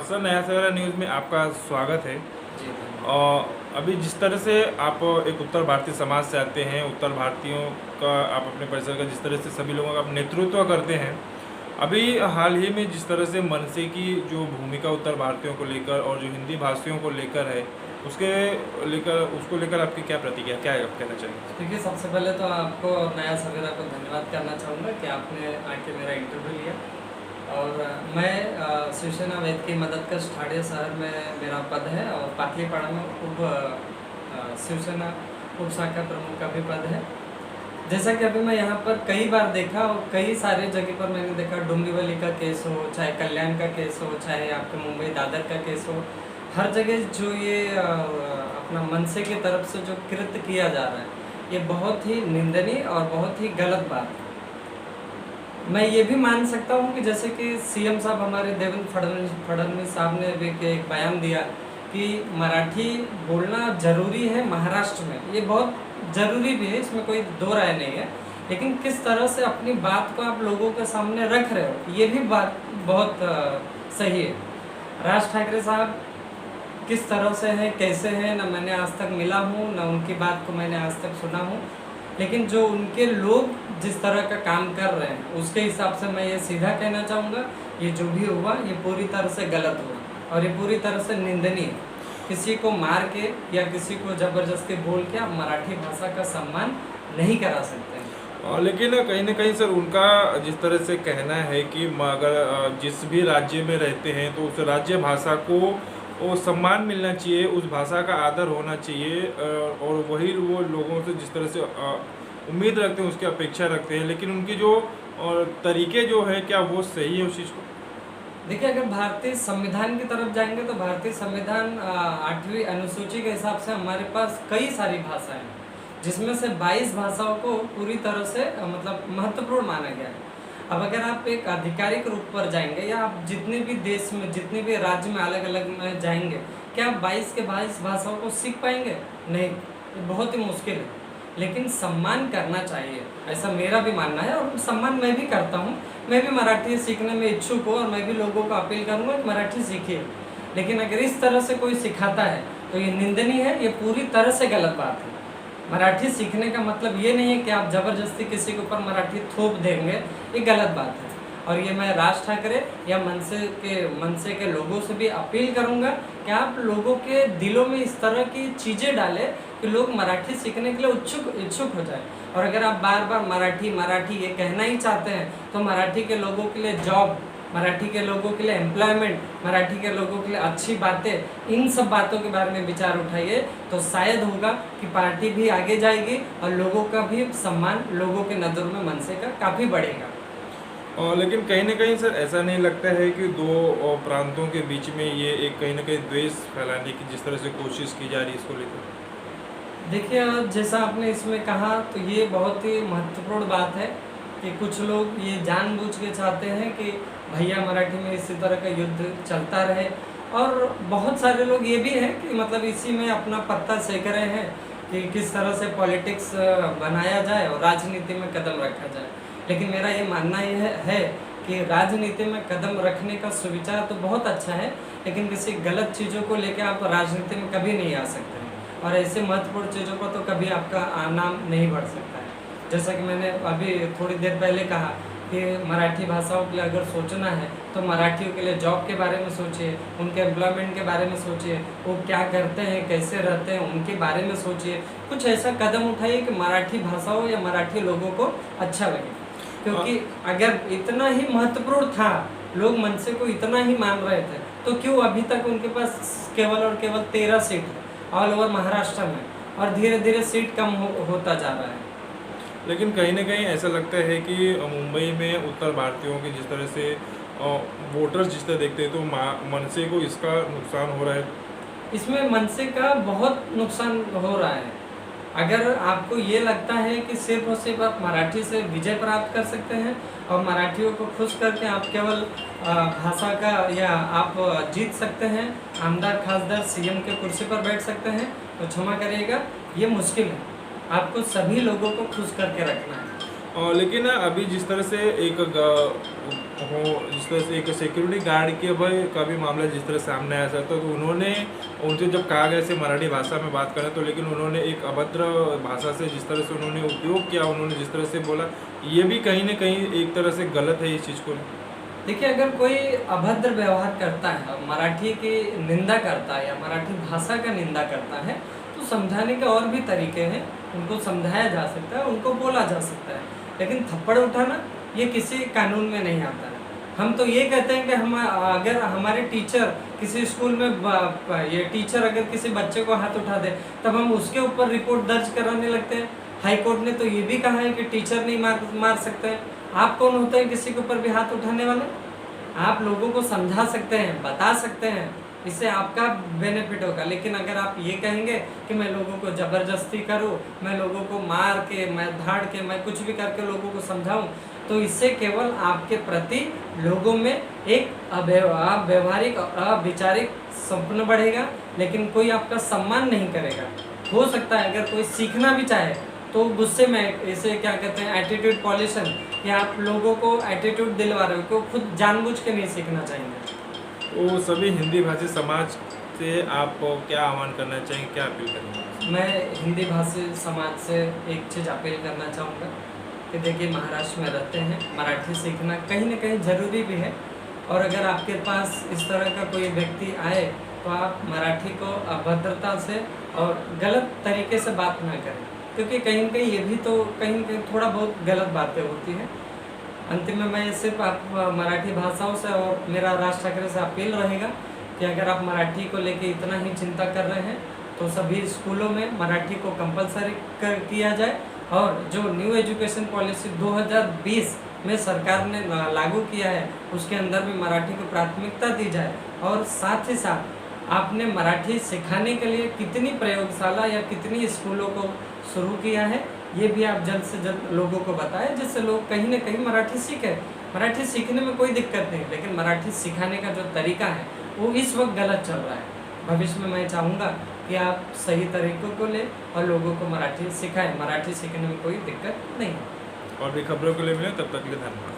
Sir, नया सवेरा news में आपका स्वागत है। जी, अभी जिस तरह से आप एक उत्तर भारतीय समाज से आते हैं, उत्तर भारतीयों का आप अपने परिसर का जिस तरह से सभी लोगों का आप नेतृत्व करते हैं, अभी हाल ही में जिस तरह से मनसे की जो भूमिका उत्तर भारतीयों को लेकर और जो हिंदी भाषियों को लेकर है, उसको लेकर आपकी क्या प्रतिक्रिया, क्या आप कहना चाहेंगे? देखिए सबसे पहले तो आपको नया सवेरा को धन्यवाद करना चाहूँगा कि आपने आके मेरा इंटरव्यू लिया। और मैं शिवसेना वेद की मदद कर ठाणे शहर में मेरा पद है और पाटलीपाड़ा में शिवसेना उप शाखा प्रमुख का भी पद है। जैसा कि अभी मैं यहाँ पर कई बार देखा और कई सारे जगह पर मैंने देखा, डोंबिवली का केस हो, चाहे कल्याण का केस हो, चाहे आपके मुंबई दादर का केस हो, हर जगह जो ये अपना मनसे की तरफ से जो कृत्य किया जा रहा है, ये बहुत ही निंदनीय और बहुत ही गलत बात है। मैं ये भी मान सकता हूँ कि जैसे कि सीएम साहब हमारे देवेंद्र फडणवीस साहब ने भी एक बयान दिया कि मराठी बोलना ज़रूरी है महाराष्ट्र में, ये बहुत ज़रूरी भी है, इसमें कोई दो राय नहीं है। लेकिन किस तरह से अपनी बात को आप लोगों के सामने रख रहे हो, ये भी बात बहुत सही है। राज ठाकरे साहब किस तरह से हैं, कैसे हैं, ना मैंने आज तक मिला हूँ, ना उनकी बात को मैंने आज तक सुना हूँ। लेकिन जो उनके लोग जिस तरह का काम कर रहे हैं, उसके हिसाब से मैं ये सीधा कहना चाहूँगा, ये जो भी हुआ ये पूरी तरह से गलत हुआ और ये पूरी तरह से निंदनीय है। किसी को मार के या किसी को ज़बरदस्ती बोल के आप मराठी भाषा का सम्मान नहीं करा सकते हैं। लेकिन कहीं ना कहीं सर, उनका जिस तरह से कहना है कि अगर जिस भी राज्य में रहते हैं तो उस राज्य भाषा को वो सम्मान मिलना चाहिए, उस भाषा का आदर होना चाहिए, और वही वो लोगों से जिस तरह से उम्मीद रखते हैं उसकी अपेक्षा रखते हैं। लेकिन उनकी जो तरीके जो है, क्या वो सही है उस चीज़ को? देखिए, अगर भारतीय संविधान की तरफ जाएंगे तो भारतीय संविधान 8वीं अनुसूची के हिसाब से हमारे पास कई सारी भाषाएं हैं, जिसमें से 22 भाषाओं को पूरी तरह से मतलब महत्वपूर्ण माना गया है। अब अगर आप एक आधिकारिक रूप पर जाएंगे या आप जितने भी देश में, जितने भी राज्य में अलग अलग में जाएंगे, क्या आप 22 के 22 भाषाओं को सीख पाएंगे? नहीं, ये बहुत ही मुश्किल है। लेकिन सम्मान करना चाहिए, ऐसा मेरा भी मानना है और सम्मान मैं भी करता हूँ। मैं भी मराठी सीखने में इच्छुक हूँ और मैं भी लोगों को अपील करूँगा कि मराठी सीखिए। लेकिन अगर इस तरह से कोई सिखाता है तो ये निंदनीय है, ये पूरी तरह से गलत बात है। मराठी सीखने का मतलब ये नहीं है कि आप ज़बरदस्ती किसी के ऊपर मराठी थोप देंगे, ये गलत बात है। और ये मैं राज ठाकरे या मनसे के लोगों से भी अपील करूंगा कि आप लोगों के दिलों में इस तरह की चीज़ें डालें कि लोग मराठी सीखने के लिए इच्छुक हो जाए। और अगर आप बार बार मराठी ये कहना ही चाहते हैं तो मराठी के लोगों के लिए जॉब, मराठी के लोगों के लिए एम्प्लॉयमेंट, मराठी के लोगों के लिए अच्छी बातें, इन सब बातों के बारे में विचार उठाइए, तो शायद होगा कि पार्टी भी आगे जाएगी और लोगों का भी सम्मान लोगों के नज़र में मनसे का काफ़ी बढ़ेगा। लेकिन कहीं ना कहीं सर, ऐसा नहीं लगता है कि दो प्रांतों के बीच में ये एक कहीं ना कहीं द्वेष फैलाने की जिस तरह से कोशिश की जा रही है इसको लेकर? देखिए, जैसा आपने इसमें कहा तो ये बहुत ही महत्वपूर्ण बात है कि कुछ लोग ये जानबूझ के चाहते हैं कि भैया मराठी में इसी तरह का युद्ध चलता रहे, और बहुत सारे लोग ये भी हैं कि मतलब इसी में अपना पत्ता सेक रहे हैं कि किस तरह से पॉलिटिक्स बनाया जाए और राजनीति में कदम रखा जाए। लेकिन मेरा ये मानना ये है कि राजनीति में कदम रखने का सुविचार तो बहुत अच्छा है, लेकिन किसी गलत चीज़ों को लेकर आप राजनीति में कभी नहीं आ सकते हैं और ऐसे महत्वपूर्ण चीज़ों पर तो कभी आपका नाम नहीं बढ़ सकता है। जैसा कि मैंने अभी थोड़ी देर पहले कहा कि मराठी भाषाओं के लिए अगर सोचना है तो मराठियों के लिए जॉब के बारे में सोचिए, उनके एम्प्लॉयमेंट के बारे में सोचिए, वो क्या करते हैं, कैसे रहते हैं, उनके बारे में सोचिए। कुछ ऐसा कदम उठाइए कि मराठी भाषाओं या मराठी लोगों को अच्छा लगे। क्योंकि अगर इतना ही महत्वपूर्ण था, लोग मनसे को इतना ही मान रहे थे, तो क्यों अभी तक उनके पास केवल और केवल 13 सीट है ऑल ओवर महाराष्ट्र में, और धीरे धीरे सीट कम होता जा रहा है। लेकिन कहीं ना कहीं ऐसा लगता है कि मुंबई में उत्तर भारतीयों के जिस तरह से वोटर्स जिस तरह देखते हैं, तो मनसे को इसका नुकसान हो रहा है। इसमें मनसे का बहुत नुकसान हो रहा है। अगर आपको ये लगता है कि सिर्फ और सिर्फ आप मराठी से विजय प्राप्त कर सकते हैं और मराठियों को खुश करके आप केवल भाषा का या आप जीत सकते हैं, आमदार खासदार सीएम के कुर्सी पर बैठ सकते हैं, तो क्षमा करिएगा, ये मुश्किल है। आपको सभी लोगों को खुश करके रखना है। लेकिन अभी जिस तरह से जिस तरह से एक सिक्योरिटी गार्ड के भाई का भी मामला जिस तरह सामने आया था, तो उन्होंने उनसे जब कहा गया से मराठी भाषा में बात करें, तो लेकिन उन्होंने एक अभद्र भाषा से जिस तरह से उन्होंने उपयोग किया, उन्होंने जिस तरह से बोला, ये भी कहीं ना कहीं एक तरह से गलत है इस चीज़ को। देखिए, अगर कोई अभद्र व्यवहार करता है और मराठी की निंदा करता है या मराठी भाषा का निंदा करता है, तो समझाने के और भी तरीके हैं। उनको समझाया जा सकता है, उनको बोला जा सकता है, लेकिन थप्पड़ उठाना ये किसी कानून में नहीं आता है। हम तो ये कहते हैं कि हम अगर हमारे टीचर किसी स्कूल में ये टीचर अगर किसी बच्चे को हाथ उठा दे, तब हम उसके ऊपर रिपोर्ट दर्ज कराने लगते हैं। हाई कोर्ट ने तो ये भी कहा है कि टीचर नहीं मार सकते हैं। आप कौन होते हैं किसी के ऊपर भी हाथ उठाने वाले? आप लोगों को समझा सकते हैं, बता सकते हैं, इससे आपका बेनिफिट होगा। लेकिन अगर आप ये कहेंगे कि मैं लोगों को ज़बरदस्ती करूं, मैं लोगों को मार के, मैं धाड़ के, मैं कुछ भी करके लोगों को समझाऊं, तो इससे केवल आपके प्रति लोगों में एक अव्यवहारिक और अविचारिक सपन बढ़ेगा, लेकिन कोई आपका सम्मान नहीं करेगा। हो सकता है अगर कोई सीखना भी चाहे तो गुस्से में, इसे क्या कहते हैं, एटीट्यूड पॉल्यूशन, या आप लोगों को एटीट्यूड दिलवा रहे हो, को खुद जानबूझ के नहीं सीखना चाहेंगे। तो सभी हिंदी भाषी समाज से आप क्या आह्वान करना चाहेंगे, क्या अपील करेंगे? मैं हिंदी भाषी समाज से एक चीज़ अपील करना चाहूँगा कि देखिए, महाराष्ट्र में रहते हैं, मराठी सीखना कहीं ना कहीं ज़रूरी भी है। और अगर आपके पास इस तरह का कोई व्यक्ति आए तो आप मराठी को अभद्रता से और गलत तरीके से बात ना करें, क्योंकि कहीं ना कहीं ये भी तो कहीं ना कहीं थोड़ा बहुत गलत बातें होती हैं। अंतिम में मैं सिर्फ आप मराठी भाषाओं से और मेरा राज ठाकरे से अपील रहेगा कि अगर आप मराठी को लेके इतना ही चिंता कर रहे हैं, तो सभी स्कूलों में मराठी को कंपलसरी किया जाए, और जो न्यू एजुकेशन पॉलिसी 2020 में सरकार ने लागू किया है, उसके अंदर भी मराठी को प्राथमिकता दी जाए। और साथ ही साथ आपने मराठी सिखाने के लिए कितनी प्रयोगशाला या कितनी स्कूलों को शुरू किया है, ये भी आप जल्द से जल्द लोगों को बताएं, जिससे लोग कहीं ना कहीं मराठी सीखें। मराठी सीखने में कोई दिक्कत नहीं, लेकिन मराठी सिखाने का जो तरीका है वो इस वक्त गलत चल रहा है। भविष्य में मैं चाहूँगा कि आप सही तरीकों को लें और लोगों को मराठी सिखाएं। मराठी सीखने में कोई दिक्कत नहीं है। और भी खबरों के लिए मिले, तब तक के लिए धन्यवाद।